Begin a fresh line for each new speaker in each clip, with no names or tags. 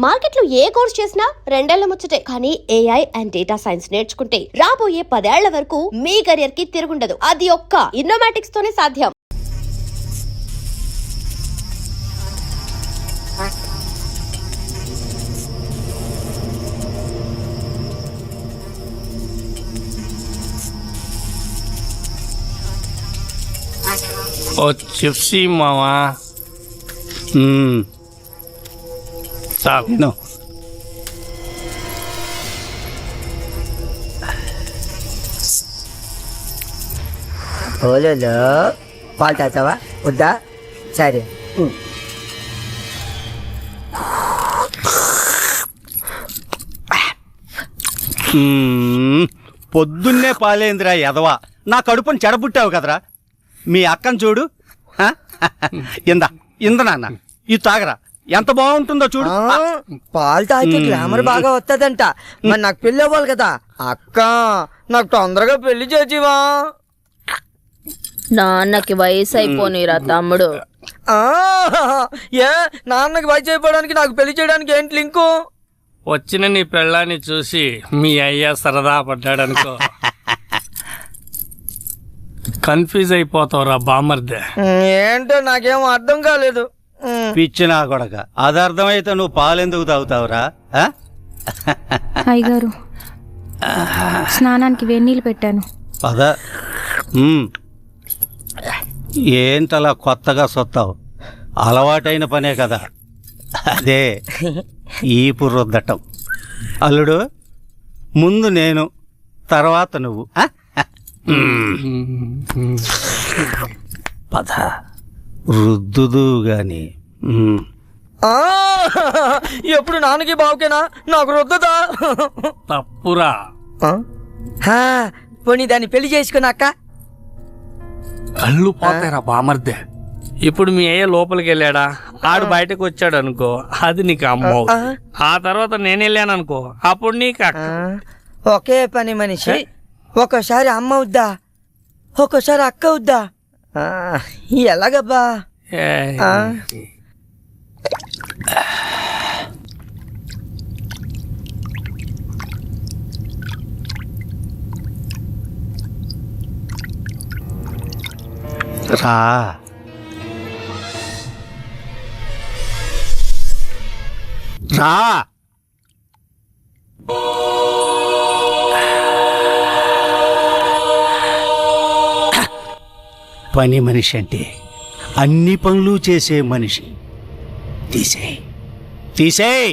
మార్కెట్లో ఏ కోర్స్ చేసినా 2 ఏళ్ల ముచ్చటే. కానీ AI అండ్ డేటా సైన్స్ నేర్చుకుంటే రాబోయే 10 ఏళ్ల వరకు మీ కెరియర్ కి తిరుగుండదు. అది ఒక్క ఇన్నోమాటిక్స్ తోనే సాధ్యం.
ఓ చిప్సీ మావా చాలు.
ఓలో పాలు తాతావా వద్దా? సరే.
పొద్దున్నే పాలేంద్రా ఎదవా, నా కడుపుని చెడబుట్టావు కదరా. మీ అక్కను చూడు, ఇంద నాన్న ఇది తాగరా, ఎంత బాగుంటుందో చూడు.
పాలు తాగితే గ్లామర్ బాగా వస్తుందంట. మరి నాకు పెళ్ళి అవ్వాలి కదా అక్క, నాకు తొందరగా పెళ్లి చేసివా.
నాన్నకి వయసు అయిపోనిరా తమ్ముడు.
ఏ నాన్నకి వయసు అయిపోవడానికి నాకు పెళ్లి చేయడానికి ఏంటి లింకు?
వచ్చిన నీ పెళ్ళాన్ని చూసి మీ అయ్యా సరదా పడ్డాడనుకో, కన్ఫ్యూజ్ అయిపోతావురా బామర్దే.
ఏంటో నాకేం అర్థం కాలేదు.
పిచ్చి నా కొడక, అది అర్థమైతే నువ్వు పాలెందుకు తాగుతావురా?
అయ్యగారు, స్నానానికి వేడినీళ్ళు పెట్టాను.
పద. ఏంటలా కొత్తగా సొత్తావు? అలవాటైన పనే కదా, అదే ఈపు రుద్దటం. అల్లుడు, ముందు నేను, తర్వాత నువ్వు. పద, రుద్దుదు గాని.
ఎప్పుడు నాన్నకి బావుకేనా, నాకు రుద్దదా?
తప్పురా.
పోనీ దాన్ని పెళ్లి చేసుకున్నాక
కళ్ళు పోతాయిరా బామర్దే. ఇప్పుడు మీ అయ్య లోపలికి వెళ్ళాడా, ఆడు బయటకు వచ్చాడు అనుకో, అది నీకు అమ్మ. ఆ తర్వాత నేను వెళ్ళాను అనుకో, అప్పుడు నీకు అక్క.
ఒకే పని మనిషి ఒక్కోసారి అమ్మ అవుద్దా, ఒక్కోసారి అక్క అవుద్దా? ఎలాగబ్బా?
రా. రా. పని మనిషి అంటే అన్ని పనులు చేసే మనిషి. తీసేయ్, తీసేయ్.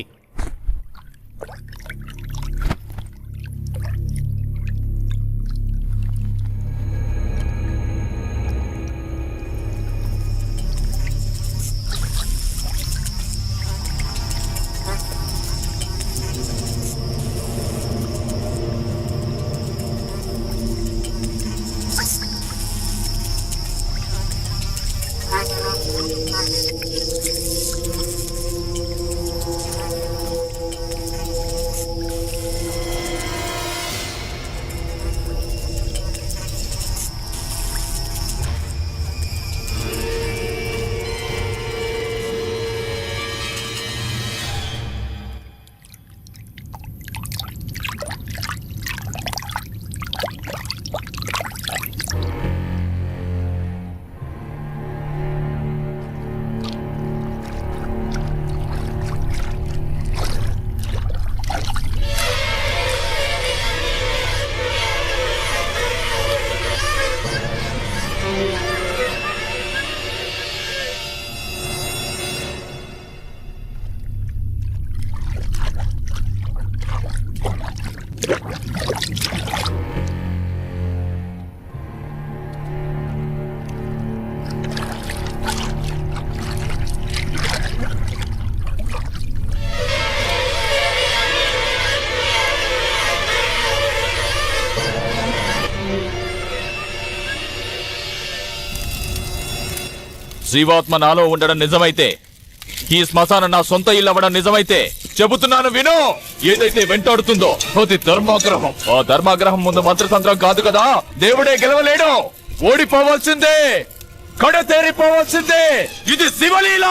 జీవాత్మ నాలో ఉండడం నిజమైతే, ఈ శ్మశానం నా సొంత ఇల్లు అవ్వడం నిజమైతే, చెబుతున్నాను విను. ఏదైతే వెంటాడుతుందో అది ధర్మాగ్రహం. ఆ ధర్మాగ్రహం ముందు మంత్రతంత్రం కాదు కదా, దేవుడే గెలవలేడు. ఓడిపోవాల్సిందే, కడతేరిపోవాల్సిందే. ఇది శివలీల.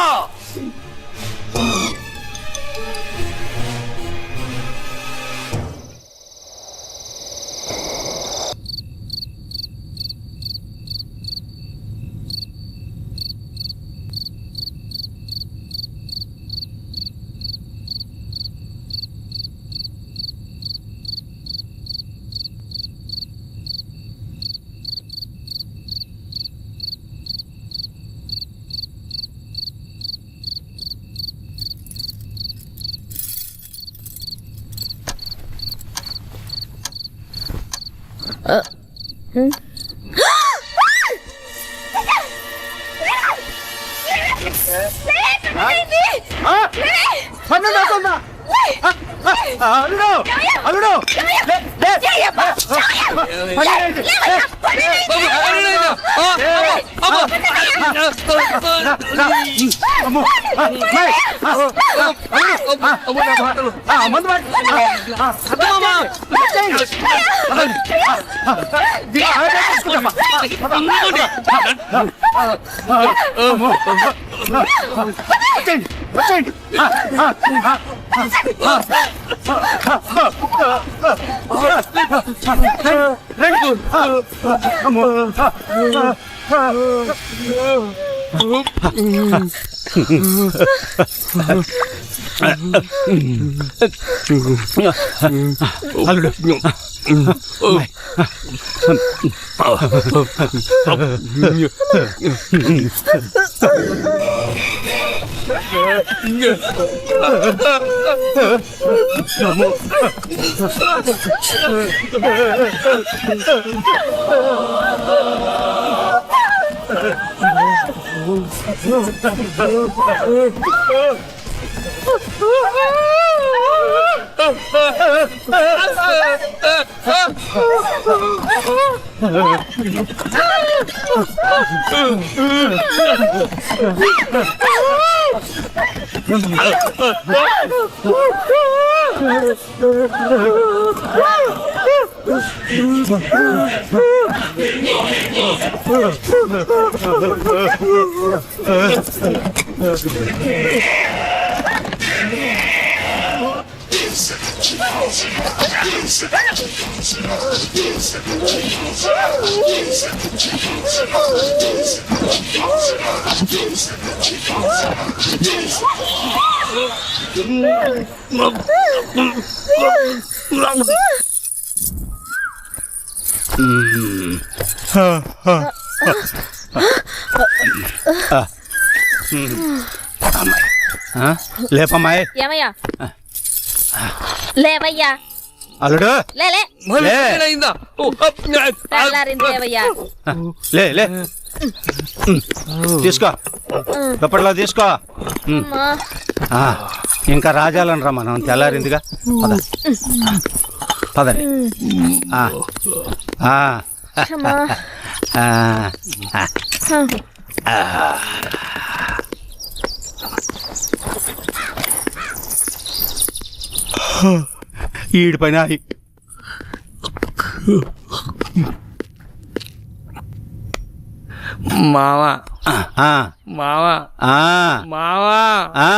అల్లుడు లేపమ్మాయి.
ఏమయ్యా లేవయ్యా.
అల్లుడు
లే లే
లే.
తెల్లారింది లేవయ్యా.
లే లే తీసుకో దుప్పట్లో తీసుకో.
అమ్మా.
ఆ, ఇంకా రాజాలను రా మనం తెల్లారిందిగా పద పదండి.
అమ్మా.
ఈడి పైన
మావా
ఆ,
మావా
ఆ,
మావా
ఆ.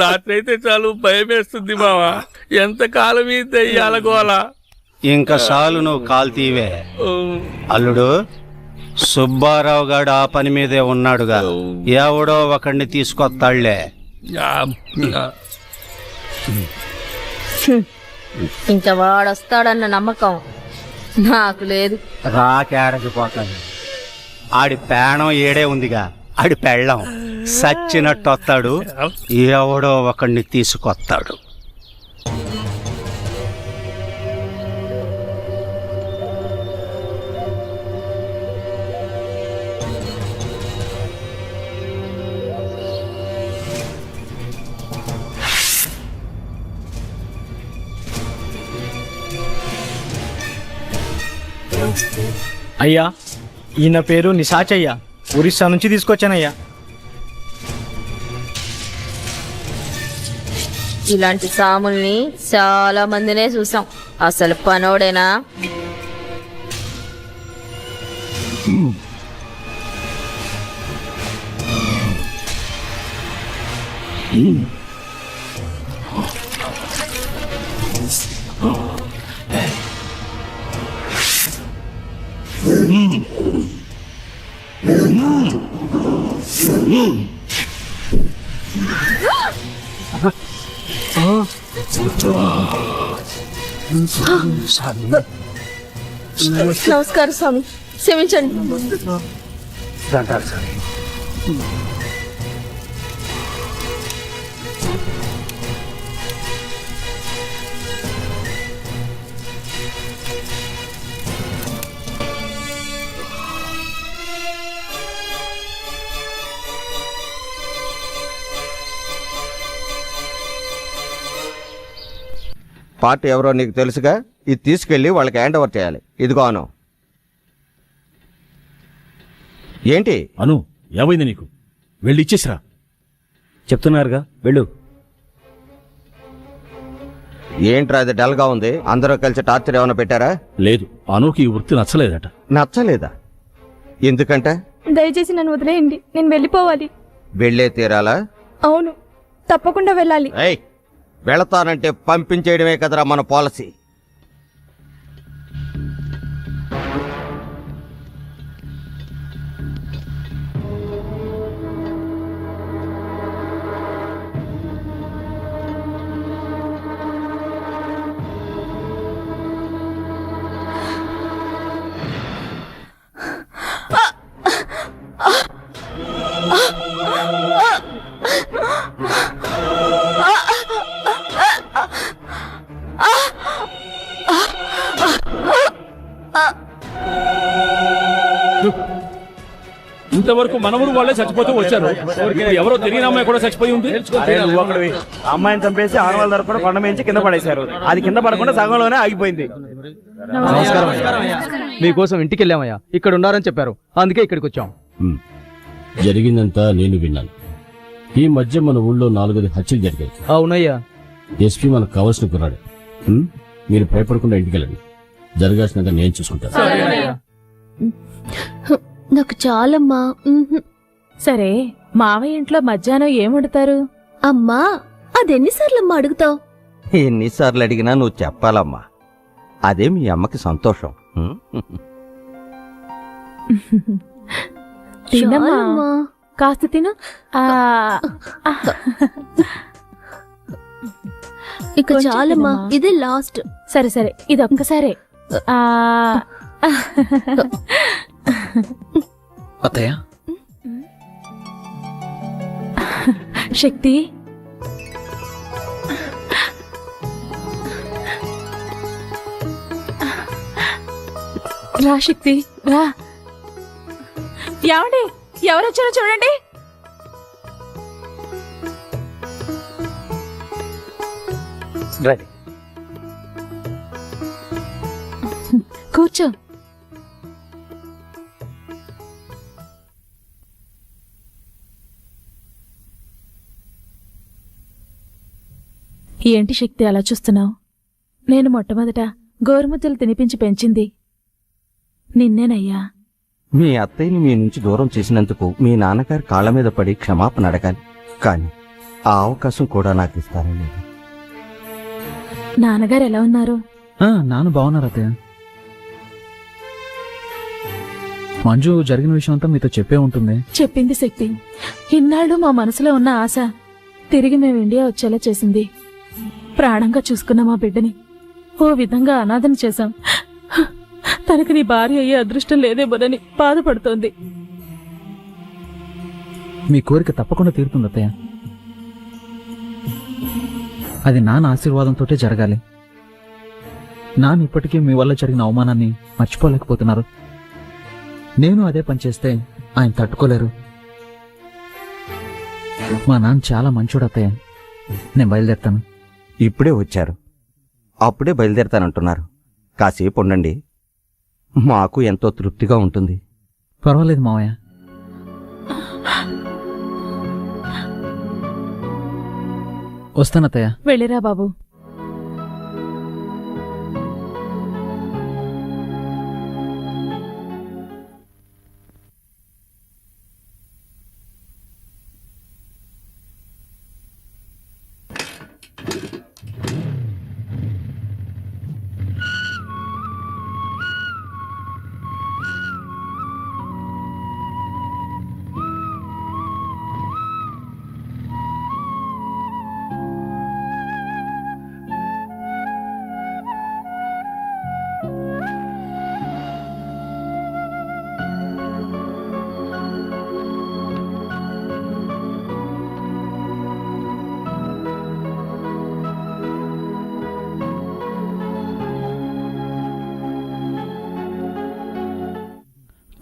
రాత్రి అయితే చాలు భయం వేస్తుంది మావా. ఎంతకాలం ఈ దెయ్యాల గోల.
ఇంకా చాలు నువ్వు కాలు తీవే. అల్లుడు సుబ్బారావు గాడు ఆ పని మీదే ఉన్నాడుగా, ఎవడో ఒకడిని తీసుకొస్తాళ్లే.
ఇంకా వాడొస్తాడన్న నమ్మకం నాకు లేదు.
రాకేడకి పోతాను. ఆడి పేణం ఏడే ఉందిగా, ఆడి పెళ్ళం సచ్చినట్టు వస్తాడు, ఎవడో ఒకడిని తీసుకొస్తాడు.
అయ్యా, ఈయన పేరు నిశాచయ్య, ఒరిస్సా నుంచి తీసుకొచ్చానయ్యా.
ఇలాంటి సాముల్ని చాలా మందినే చూసాం. అసలు పనోడేనా? నమస్కారం స్వామి, క్షమించండి.
పార్టీ ఎవరో నీకు తెలుసుగా, ఇది తీసుకెళ్ళి వాళ్ళకి హ్యాండ్ ఓవర్ చేయాలి. ఇదిగో అను. ఏంటి
అను, ఏమైంది నీకు? వెళ్ళి ఇచ్చేసిరా. చెప్తున్నారుగా, వెళ్ళు.
ఏంట్రా అది డల్గా ఉంది? అందరూ కలిసి టార్చర్ ఏమైనా పెట్టారా?
లేదు, అనుకి ఈ వృత్తి నచ్చలేదట.
నచ్చలేదా? ఎందుకంటే
దయచేసి నన్ను వదిలేయండి, నేను వెళ్ళిపోవాలి.
వెళ్ళే తీరాలా?
అవును, తప్పకుండా వెళ్ళాలి.
ఏయ్, వెళతానంటే పంపించేయడమే కదరా మన పాలసీ.
ఇంతవరకు మనవరు వాళ్ళే చచ్చిపోతూ వచ్చారు. ఎవరో తెలియని అమ్మాయి కూడా చచ్చిపోయి ఉంది.
అమ్మాయిని చంపేసి ఆనవాళ్ళ ధర కూడా కొండ మించి కింద పడేశారు. అది కింద పడకుండా సగంలోనే ఆగిపోయింది.
నమస్కారం. మీకోసం ఇంటికి వెళ్ళామయ్యా, ఇక్కడ ఉండాలని చెప్పారు, అందుకే ఇక్కడికి వచ్చాం.
జరిగిందంతా నేను విన్నాను. ఈ మధ్య మన ఊళ్ళో 4 హత్యలు జరిగాయి.
అవునయ్యా.
ఎస్పీ మనకు కావాల్సిన కుర్రాడు. మీరు భయపడకుండా ఇంటికి వెళ్ళండి. జరగాల్సినగా నేను చూసుకుంటాను.
నాకు చాలమ్మా.
సరే, మావయ్య ఇంట్లో మధ్యాహ్నం ఏం వండుతారు?
అమ్మా, అదెన్నిసార్లమ్మా అడుగుతావు?
ఎన్నిసార్లు అడిగినా నువ్వు చెప్పాలమ్మా. అదే మీ అమ్మకి సంతోషం.
తినమ్మా, కాస్త తిను.
ఇక చాలమ్మా, ఇదే లాస్ట్.
సరే సరే, ఇది ఒక్కసారే.
అత్తయ్య,
శక్తి, రా శక్తి, రా. ఏమండి, ఎవరొచ్చారో చూడండి. కూర్చో. ఏంటి శక్తి అలా చూస్తున్నావు? నేను మొట్టమొదట గోరుముద్దలు తినిపించి పెంచింది నిన్నేనయ్యా.
మీ అత్తయ్యని మీ నుంచి దూరం చేసినందుకు మీ నాన్నగారి కాళ్ళ మీద పడి క్షమాపణ అడగాలి. కానీ ఆ అవకాశం కూడా నాకు ఇస్తారని లేదు.
నాన్నగారు ఎలా ఉన్నారు?
నాన్న బాగున్నారు అత్తయ్య. మంజు జరిగిన విషయం అంతా మీతో చెప్పే ఉంటుంది.
చెప్పింది శక్తి. ఇన్నాళ్ళు మా మనసులో ఉన్న ఆశ తిరిగి మేము ఇండియా వచ్చేలా చేసింది. ప్రాణంగా చూసుకున్న మా బిడ్డని ఓ విధంగా అనాథన చేశాం. తనకు నీ భార్య అయ్యే అదృష్టం లేదేమోనని బాధపడుతోంది.
మీ కోరిక తప్పకుండా తీరుతుంది అత్తయ్య. అది నాన్న ఆశీర్వాదంతోటే జరగాలి. నాన్న ఇప్పటికీ మీ వల్ల జరిగిన అవమానాన్ని మర్చిపోలేకపోతున్నారు. నేను అదే పని చేస్తే ఆయన తట్టుకోలేరు. మా నాన్న చాలా మంచోడు అత్తయ్య. నేను బయలుదేరుతాను.
ఇప్పుడే వచ్చారు, అప్పుడే బయలుదేరతానంటున్నారు. కాసేపు ఉండండి, మాకు ఎంతో తృప్తిగా ఉంటుంది.
పర్వాలేదు మావయ్య. వస్తానత్తయ్య.
వెళ్ళిరా బాబు.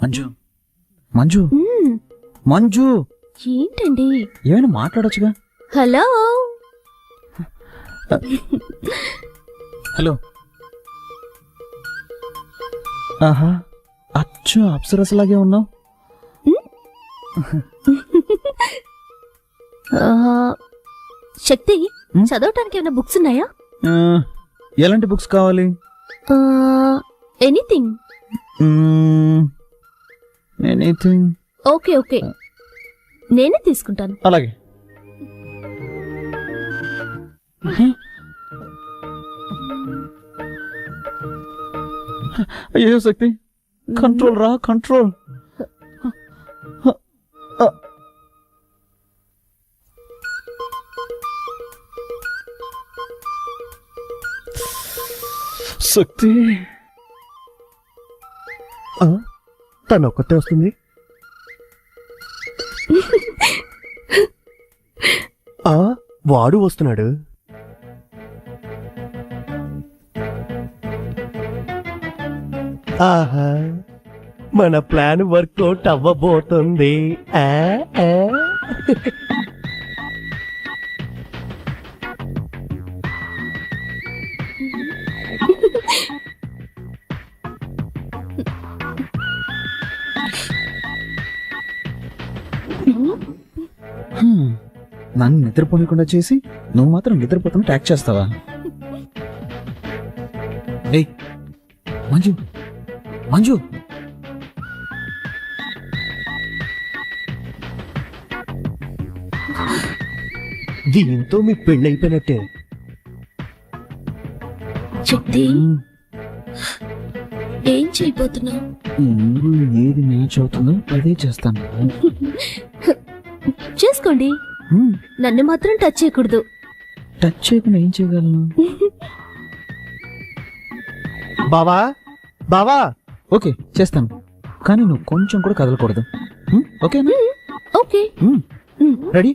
మంజు, మంజు, మంజు,
ఏంటండి?
ఏమైనా మాట్లాడొచ్చుగా.
Hello,
hello. ఆహా, అచ్చు అప్సరసలాగే ఉన్నావు.
శక్తి, చదవటానికి ఏమైనా బుక్స్ ఉన్నాయా?
ఎలాంటి బుక్స్ కావాలి?
ఎనీథింగ్.
ఎనీథింగ్.
ఓకే ఓకే, నేనే తీసుకుంటాను.
అలాగే. అయ్యో శక్తి, కంట్రోల్ రా, కంట్రోల్. శక్తి
తను ఒక్కతే వస్తుంది. వాడు వస్తున్నాడు. ఆహా, మన ప్లాన్ వర్కౌట్ అవ్వబోతుంది.
నన్ను నిద్రపోనీకుండా చేసి నువ్వు మాత్రం నిద్రపోతున్న ట్యాక్ చేస్తావా? ఏయ్ మంజు, మంజు,
దీంతో మీ పెళ్ళైపోయినట్టే.
శక్తి, ఏం చేయబోతున్నావు?
ఏది మ్యాచ్ అవుతుందో అదే చేస్తాను.
చేసుకోండి, నన్ను మాత్రం టచ్ చేయకూడదు.
టచ్ చేయకుండా ఏం చేయగలను?
బావా, బావా.
ఓకే చేస్తాను, కానీ నువ్వు కొంచెం కూడా కదలకూడదు. ఓకేనా?
ఓకే.
రెడీ?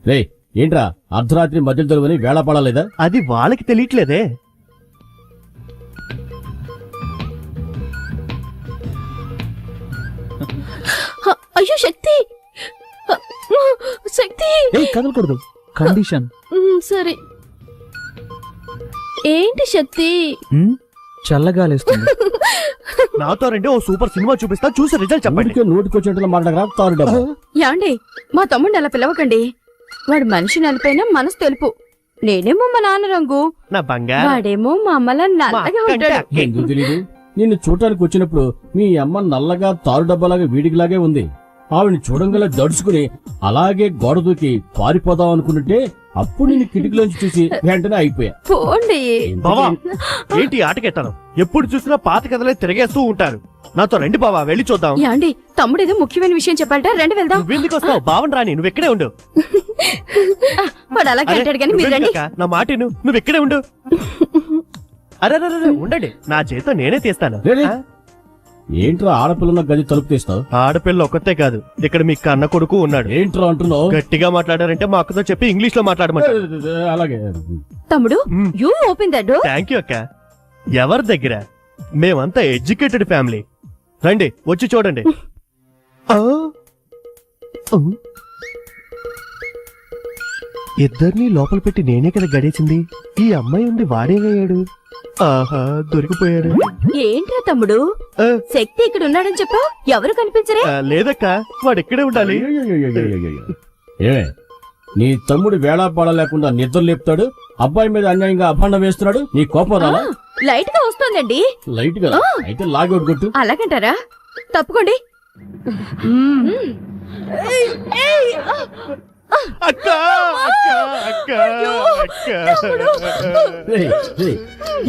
రే ఏంట్రా అర్ధరాత్రి మధ్యలో దొరుకుని వేళ పడలేదా?
అది వాళ్ళకి తెలియట్లేదే.
అయ్యో శక్తి, శక్తి.
కదలకూడదు, కండిషన్.
సరే. ఏంటి శక్తి?
చల్లగాలేస్తుంది.
నాతో రండి, ఓ సూపర్ సినిమా చూపిస్తా, చూసి రిజల్ట్ చెప్పండి.
నోటికొచ్చేట్లు మాట్లాడరా తారు డబ్బా.
యాండి, మా తమ్ముడిని అలా పిలవకండి. వాడు మనిషి నలిపైనా మనసు తెలుపు. నేనేమో మా నాన్న రంగు,
నా బంగారు.
వాడేమో మా అమ్మలా నల్లగా ఉంటాడు.
ఎందుకు తెలీదు? నిన్ను చూడటానికి వచ్చినప్పుడు మీ అమ్మ నల్లగా తారు డబ్బాలాగా వీడికిలాగే ఉంది. ఆవిని చూడంగల దడుచుకుని అలాగే గోడ దూకి పారిపోదాం అనుకుంటుంటే అప్పుడు నేను కిటికీలోంచి చూసి వెంటనే అయిపోయా.
పోండి
బావా, ఏంటి ఆటకెట్టాను? ఎప్పుడు చూసినా పాత కథలే తిరిగేస్తూ ఉంటారు. నాతో రండి బావా, వెళ్ళి చూద్దాం.
యాండి, తమ్ముడు ఏదో ముఖ్యమైన విషయం చెప్పాలట, రండి వెళ్దాం.
నువ్వెందుకు వస్తావు? బావన్ రాని, నువ్వు ఇక్కడే ఉండు.
వాడు అలాగే అంటాడు కానీ మీరు రండి.
నా మాట నువ్వు ఇక్కడే ఉండు. అరే ఉండండి, నా చేత నేనే తీస్తాను.
ఏంట్రా ఆడపిల్ల గది తలుపు తీస్తావు?
ఆడపిల్ల ఒక్కతే కాదు, ఇక్కడ మీ కన్న కొడుకు ఉన్నాడు.
ఏంట్రా అంటున్నావు?
గట్టిగా మాట్లాడారంటే మా అక్కతో చెప్పి ఇంగ్లీష్ లో మాట్లాడమంటారు.
అలాగే
తమ్ముడు, you open that door.
Thank you అక్క. ఎవరి దగ్గర? మేమంతా ఎడ్యుకేటెడ్ ఫ్యామిలీ. రండి, వచ్చి చూడండి. ఇద్దరిని లోపల పెట్టి నేనే కదా గడేసింది. ఈ అమ్మాయి ఉండి వాడేమయ్యాడు? ఆహా, దొరికిపోయాడు.
ఏంట్రా తమ్ముడు, శక్తి ఇక్కడ ఉన్నాడని చెప్పావు, ఎవరు కనిపించరే?
లేదక్క, వాడు ఇక్కడే ఉండాలి.
ఏమే, నీ తమ్ముడు వేళాపాడ లేకుండా నిద్ర లేపుతాడు, అబ్బాయి మీద అన్యాయంగా అభాండం వేస్తున్నాడు, నీ కోపం రాలా?
లైట్ గా వస్తోందండి.
లైట్ గా? అయితే లాగౌట్ కొట్టు.
అలాగంటారా? తప్పుకోండి.
అక్క,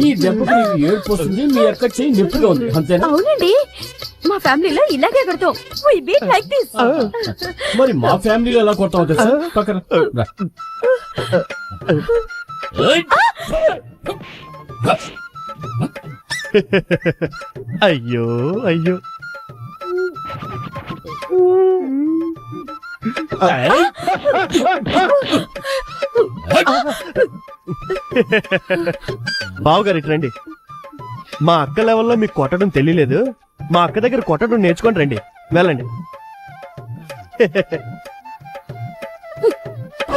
ఈ దెబ్బకి నీకు ఏడుపు వస్తుంది, మీ అక్క చెయ్యి నొప్పిగా ఉంది, అంతేనా?
అవునండి, మా ఫ్యామిలీలో ఇలాగే కొడతాం. We beat like this.
మరి మా ఫ్యామిలీలో ఎలా కొడతావు తెలుసా? పక్కన రా.
అయ్యో అయ్యో. బావగారు ఇటు రండి. మా అక్క లెవెల్లో మీకు కొట్టడం తెలియలేదు, మా అక్క దగ్గర కొట్టడం నేర్చుకొని రండి. వెళ్ళండి.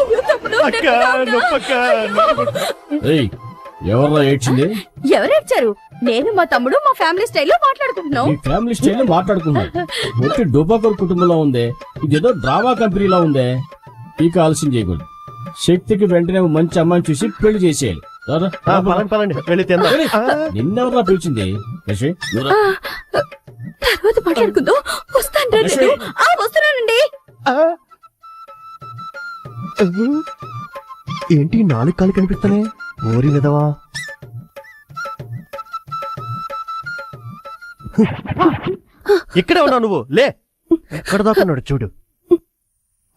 అయ్యో తమ్ముడు,
అక్క
నేను
నొప్పక్క
ఏయ్ ఎవర్రా ఏడ్చింది?
ఎవరేడ్చారు? నేను మా తమ్ముడు మా ఫ్యామిలీ స్టైల్లో మాట్లాడుకుంటున్నాం.
ఈ ఫ్యామిలీ స్టైల్ మాట్లాడుకున్నాం. వచ్చి డోబాకర్ కుటుంబంలో ఉందే, ఇదేదో డ్రామా కంపెనీలో ఉందే. ఇక ఆలస్యం చేయకూడదు. శక్తికి వెంటనే మంచి అమ్మాయిని చూసి పెళ్లి చేసేయాలి. రారా,
పదండి వెళ్ళి తిందాం.
నిన్నెవర్రా పిలిచింది? యశ్, నువ్వు రా.
తర్వాత మాట్లాడుకుందాం. వస్తున్నానండి.
ఏంటి 4 కాళ్ళు కనిపిస్తున్నాయి? ఓరి విధవా. ఇక్కడే ఉన్నావు నువ్వు, లే. ఎక్కడ దాకా చూడు.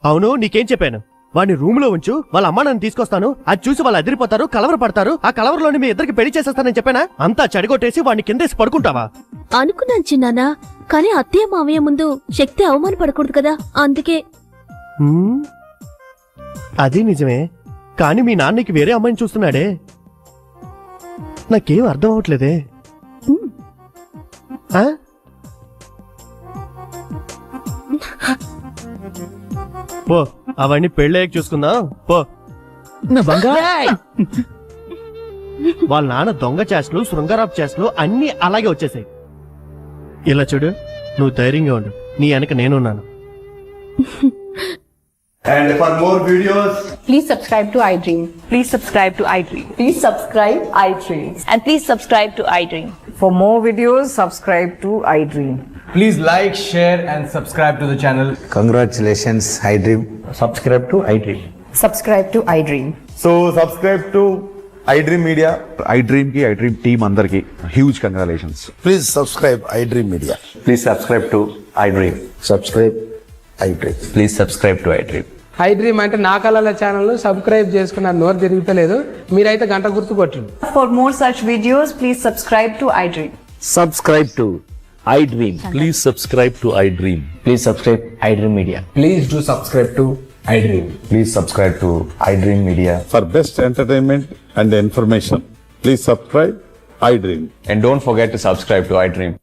అవును, నీకేం చెప్పాను? వాడిని రూమ్ లో ఉంచు, వాళ్ళ అమ్మ నన్ను తీసుకొస్తాను, అది చూసి వాళ్ళు అదిరిపోతారు, కలవర పడతారు, ఆ కలవరలోని మీ ఇద్దరికి పెళ్లి చేసేస్తానని చెప్పానా? అంతా చెడగొట్టేసి వాడిని కిందేసి పడుకుంటావా?
అనుకున్నాను చిన్నానా, కానీ అత్తయ్య మావయ్య ముందు శక్తి అవమానపడకూడదు కదా, అందుకే.
అది నిజమే, కానీ మీ నాన్నకి వేరే అమ్మాయిని చూస్తున్నాడే. నాకేం అర్థం అవట్లేదే. పో, అవన్నీ పెళ్ళయ్యాక చూసుకుందాం. పో. వాళ్ళ నాన్న దొంగ చేష్టలు, శృంగారాపు చేష్టలు అన్ని అలాగే వచ్చేసాయి. ఇలా చూడు, నువ్వు ధైర్యంగా ఉండు, నీ వెనక నేనున్నాను.
And for more videos,
please subscribe to iDream. Please subscribe to iDream. Please subscribe iDream. And please subscribe to iDream. For more videos, subscribe to iDream.
Please like, share and subscribe to the channel.
Congratulations, iDream.
Subscribe to iDream.
Subscribe to iDream.
so subscribe to iDream Media.
iDream ki iDream team अंदर की huge congratulations.
Please subscribe iDream Media.
Please subscribe to iDream.
Subscribe iDream.
Please subscribe to iDream.
iDream అంటే నా కళల channel subscribe చేసుకున్నారు, నోరు తిరుగుతలేదు. మీరైతే గంట గుర్తు కొట్టండి.
For more such videos, please subscribe to iDream.
Subscribe to iDream. Please subscribe to iDream.
Please subscribe iDream Media. Please do subscribe to iDream.
Please subscribe to iDream Media.
For best entertainment and information, please subscribe iDream.
And don't forget to subscribe to iDream.